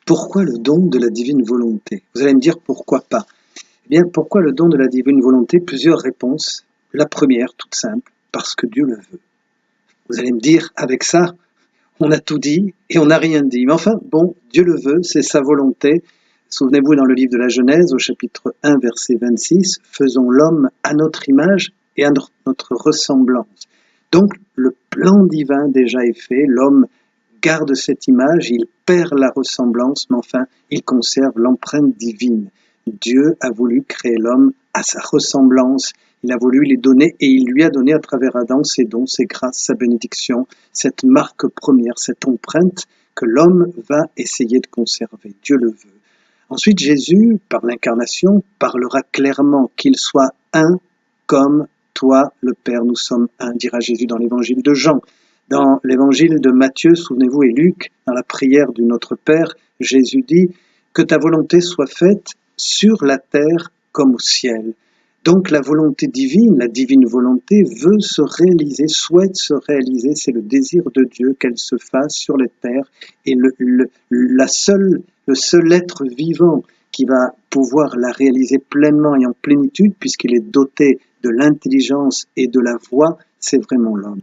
Pourquoi le don de la divine volonté? Vous allez me dire pourquoi pas. Eh bien, pourquoi le don de la divine volonté? Plusieurs réponses. La première, toute simple, parce que Dieu le veut. Vous allez me dire, avec ça, on a tout dit et on n'a rien dit. Mais enfin, bon, Dieu le veut, c'est sa volonté. Souvenez-vous dans le livre de la Genèse, au chapitre 1, verset 26, « Faisons l'homme à notre image et à notre ressemblance ». Donc, le plan divin déjà est fait, l'homme garde cette image, il perd la ressemblance, mais enfin, il conserve l'empreinte divine. Dieu a voulu créer l'homme à sa ressemblance, il a voulu les donner et il lui a donné à travers Adam ses dons, ses grâces, sa bénédiction, cette marque première, cette empreinte que l'homme va essayer de conserver. Dieu le veut. Ensuite, Jésus, par l'incarnation, parlera clairement qu'il soit un comme toi, le Père, nous sommes un, dira Jésus dans l'évangile de Jean. Dans l'évangile de Matthieu, souvenez-vous, et Luc, dans la prière du Notre Père, Jésus dit « Que ta volonté soit faite sur la terre comme au ciel ». Donc la volonté divine, la divine volonté veut se réaliser, souhaite se réaliser, c'est le désir de Dieu qu'elle se fasse sur la terre. Et le seul être vivant qui va pouvoir la réaliser pleinement et en plénitude, puisqu'il est doté de l'intelligence et de la voix, c'est vraiment l'homme.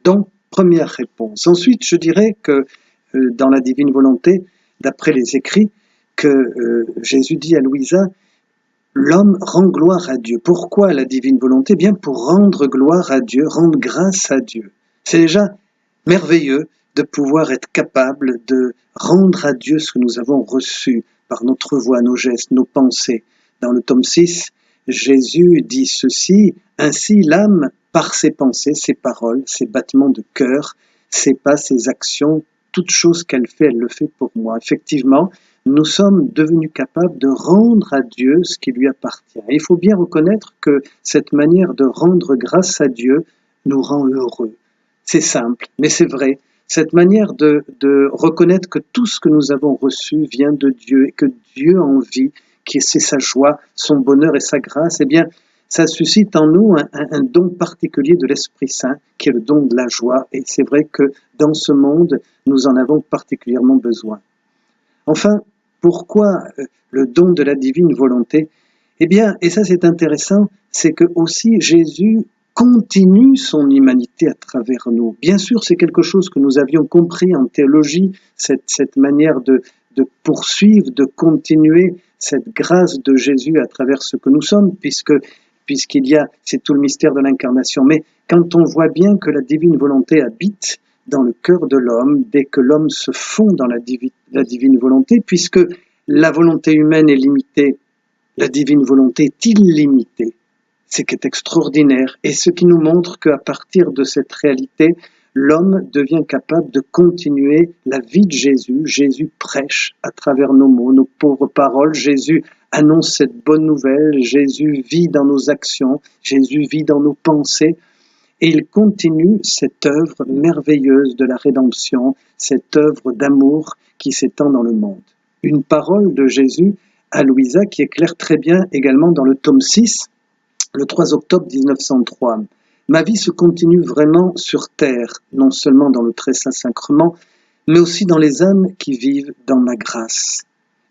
Donc, première réponse. Ensuite, je dirais que dans la divine volonté, d'après les écrits, que Jésus dit à Louisa, l'homme rend gloire à Dieu. Pourquoi la divine volonté? Bien pour rendre gloire à Dieu, rendre grâce à Dieu. C'est déjà merveilleux de pouvoir être capable de rendre à Dieu ce que nous avons reçu par notre voix, nos gestes, nos pensées. Dans le tome 6, Jésus dit ceci, « Ainsi l'âme, par ses pensées, ses paroles, ses battements de cœur, ses pas, ses actions, toute chose qu'elle fait, elle le fait pour moi. » Effectivement, nous sommes devenus capables de rendre à Dieu ce qui lui appartient. Et il faut bien reconnaître que cette manière de rendre grâce à Dieu nous rend heureux. C'est simple, mais c'est vrai. Cette manière de reconnaître que tout ce que nous avons reçu vient de Dieu et que Dieu en vit, que c'est sa joie, son bonheur et sa grâce, eh bien, ça suscite en nous un don particulier de l'Esprit Saint, qui est le don de la joie. Et c'est vrai que dans ce monde, nous en avons particulièrement besoin. Enfin, pourquoi le don de la divine volonté? Eh bien, et ça c'est intéressant, c'est que aussi Jésus continue son humanité à travers nous. Bien sûr, c'est quelque chose que nous avions compris en théologie, cette manière de poursuivre, de continuer cette grâce de Jésus à travers ce que nous sommes, puisqu'il y a, c'est tout le mystère de l'incarnation. Mais quand on voit bien que la divine volonté habite dans le cœur de l'homme, dès que l'homme se fond dans la divine volonté, puisque la volonté humaine est limitée, la divine volonté est illimitée. C'est qui est extraordinaire, et ce qui nous montre qu'à partir de cette réalité, l'homme devient capable de continuer la vie de Jésus. Jésus prêche à travers nos mots, nos pauvres paroles. Jésus annonce cette bonne nouvelle. Jésus vit dans nos actions. Jésus vit dans nos pensées. Et il continue cette œuvre merveilleuse de la rédemption, cette œuvre d'amour qui s'étend dans le monde. Une parole de Jésus à Louisa qui éclaire très bien également dans le tome 6, le 3 octobre 1903. « Ma vie se continue vraiment sur terre, non seulement dans le très saint sacrement, mais aussi dans les âmes qui vivent dans ma grâce.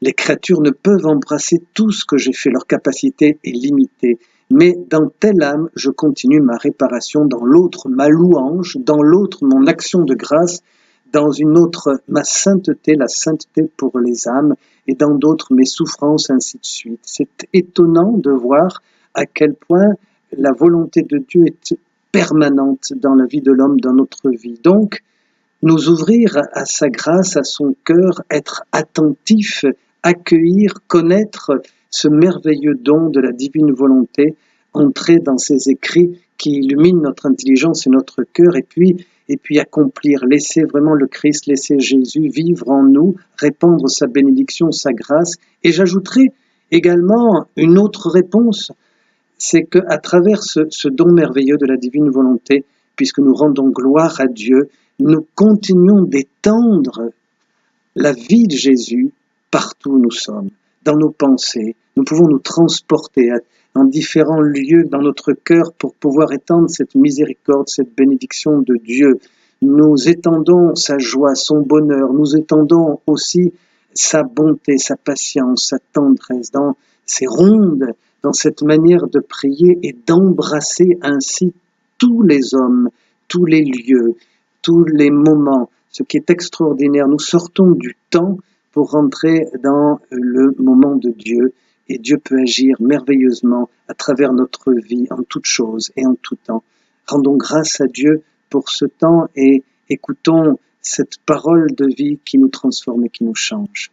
Les créatures ne peuvent embrasser tout ce que j'ai fait, leur capacité est limitée. Mais dans telle âme, je continue ma réparation, dans l'autre ma louange, dans l'autre mon action de grâce, dans une autre ma sainteté, la sainteté pour les âmes, et dans d'autres mes souffrances, ainsi de suite. » C'est étonnant de voir à quel point la volonté de Dieu est permanente dans la vie de l'homme, dans notre vie. Donc, nous ouvrir à sa grâce, à son cœur, être attentif, accueillir, connaître ce merveilleux don de la divine volonté, entrer dans ses écrits qui illuminent notre intelligence et notre cœur, et puis accomplir, laisser vraiment le Christ, laisser Jésus vivre en nous, répandre sa bénédiction, sa grâce. Et j'ajouterai également une autre réponse, c'est qu'à travers ce don merveilleux de la divine volonté, puisque nous rendons gloire à Dieu, nous continuons d'étendre la vie de Jésus partout où nous sommes, dans nos pensées. Nous pouvons nous transporter dans différents lieux dans notre cœur pour pouvoir étendre cette miséricorde, cette bénédiction de Dieu. Nous étendons sa joie, son bonheur, nous étendons aussi sa bonté, sa patience, sa tendresse, dans ses rondes, dans cette manière de prier et d'embrasser ainsi tous les hommes, tous les lieux, tous les moments. Ce qui est extraordinaire, nous sortons du temps pour rentrer dans le moment de Dieu, et Dieu peut agir merveilleusement à travers notre vie, en toutes choses et en tout temps. Rendons grâce à Dieu pour ce temps et écoutons cette parole de vie qui nous transforme et qui nous change.